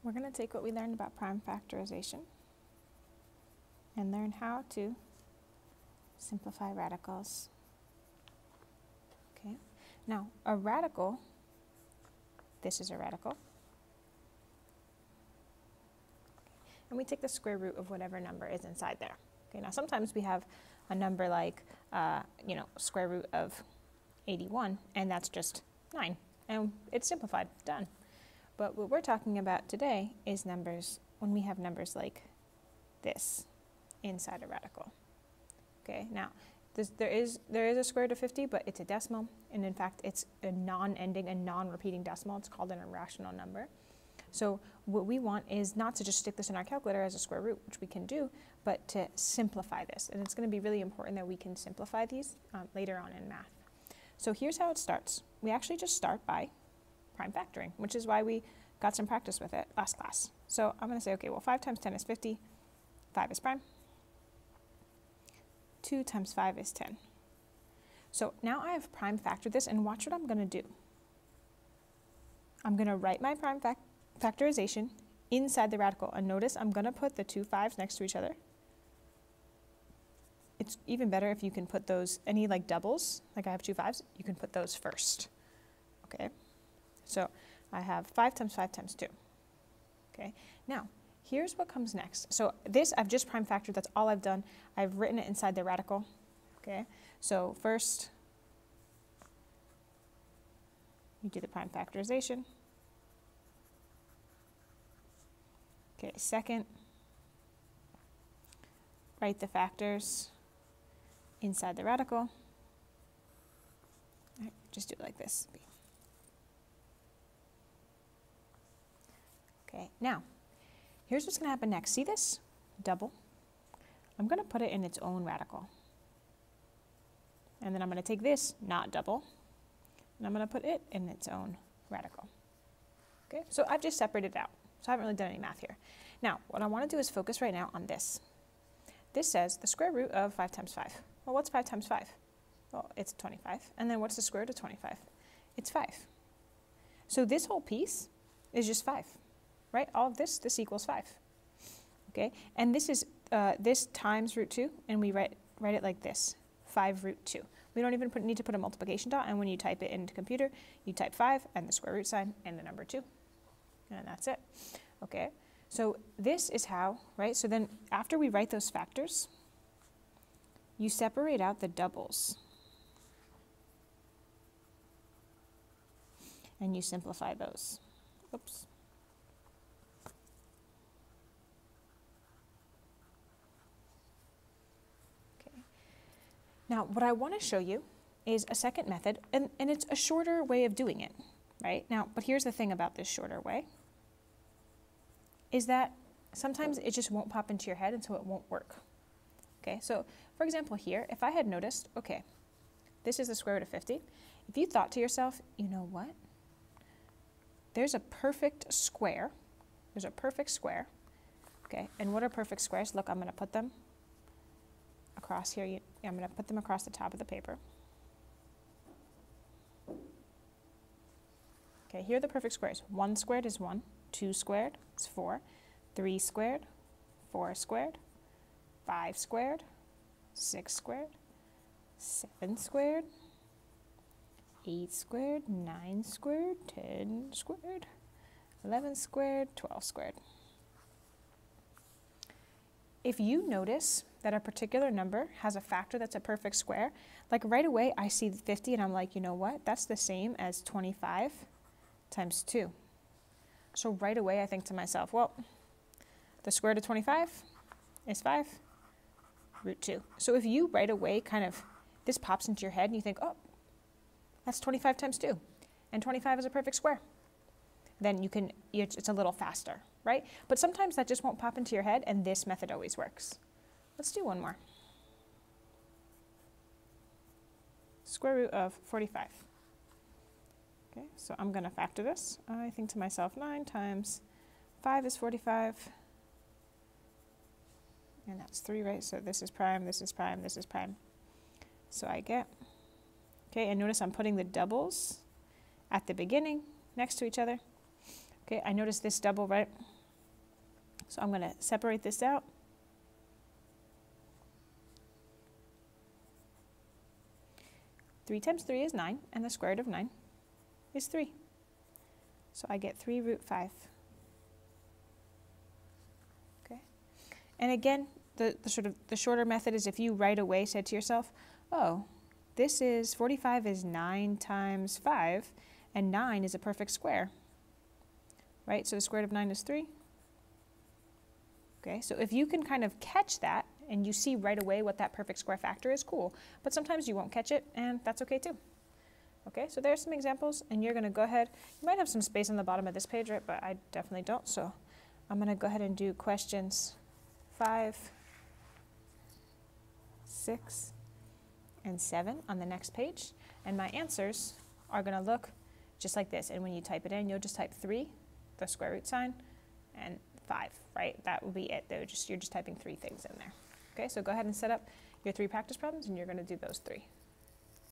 we're going to take what we learned about prime factorization and learn how to simplify radicals. Okay, now a radical, this is a radical, and we take the square root of whatever number is inside there. Okay, now sometimes we have a number like, square root of 81, and that's just 9, and it's simplified, done. But what we're talking about today is numbers, when we have numbers like this inside a radical. Okay, now there is a square root of 50, but it's a decimal, and in fact it's a non-ending and non-repeating decimal. It's called an irrational number. So what we want is not to just stick this in our calculator as a square root, which we can do, but to simplify this. And it's going to be really important that we can simplify these later on in math. So here's how it starts. We actually just start by prime factoring, which is why we got some practice with it last class. So I'm going to say, okay, well, 5 times 10 is 50. 5 is prime. 2 times 5 is 10. So now I have prime factored this, and watch what I'm going to do. I'm going to write my prime factorization inside the radical, and notice I'm going to put the two 5s next to each other. It's even better if you can put those, any like doubles, like I have two 5s, you can put those first. Okay, so I have 5 times 5 times 2. Okay, now here's what comes next. So this I've just prime factored, that's all I've done. I've written it inside the radical. Okay, so first you do the prime factorization. Okay, second, write the factors inside the radical. All right, just do it like this. Okay, now, here's what's going to happen next. See this? Double. I'm going to put it in its own radical. And then I'm going to take this, not double, and I'm going to put it in its own radical. Okay, so I've just separated it out. So I haven't really done any math here. Now, what I want to do is focus right now on this. This says the square root of 5 times 5. Well, what's 5 times 5? Well, it's 25. And then what's the square root of 25? It's 5. So this whole piece is just 5, right? All of this equals 5. Okay, and this is this times root 2, and we write it like this, 5 root 2. We don't even need to put a multiplication dot, and when you type it into computer, you type 5 and the square root sign and the number 2. And that's it. Okay, so this is how, right? So then after we write those factors, you separate out the doubles. And you simplify those. Oops. Okay. Now, what I want to show you is a second method, and it's a shorter way of doing it, right? Now, but here's the thing about this shorter way, is that sometimes it just won't pop into your head, and so it won't work. Okay, so for example here, if I had noticed, okay, this is the square root of 50, if you thought to yourself, you know what? There's a perfect square. There's a perfect square. Okay, and what are perfect squares? Look, I'm going to put them across here. I'm going to put them across the top of the paper. Okay, here are the perfect squares. 1 squared is 1. 2 squared is 4. 3 squared, 4 squared, 5 squared, 6 squared, 7 squared, 8 squared, 9 squared, 10 squared, 11 squared, 12 squared. If you notice that a particular number has a factor that's a perfect square, like right away I see 50 and I'm like, you know what? That's the same as 25 times 2. So right away I think to myself, well, the square root of 25 is 5 root 2. So if you right away kind of, this pops into your head and you think, oh, that's 25 times 2, and 25 is a perfect square, then you can, it's a little faster, right? But sometimes that just won't pop into your head, and this method always works. Let's do one more. Square root of 45. Okay, so I'm going to factor this. I think to myself, 9 times 5 is 45. And that's 3, right? So this is prime, this is prime, this is prime. So I get, okay, and notice I'm putting the doubles at the beginning next to each other. Okay, I notice this double, right? So I'm going to separate this out. Three times 3 is 9, and the square root of 9 is 3. So I get 3 root 5. Okay. And again, the shorter method is if you right away said to yourself, oh, this is 45 is 9 times 5, and 9 is a perfect square. Right? So the square root of 9 is 3. Okay, so if you can kind of catch that and you see right away what that perfect square factor is, cool. But sometimes you won't catch it, and that's okay too. Okay, so there's some examples, and you're going to go ahead. You might have some space on the bottom of this page, right? But I definitely don't. So I'm going to go ahead and do questions 5, 6, and 7 on the next page. And my answers are going to look just like this. And when you type it in, you'll just type 3, the square root sign, and 5, right? That will be it. You're just typing 3 things in there. Okay, so go ahead and set up your 3 practice problems, and you're going to do those 3.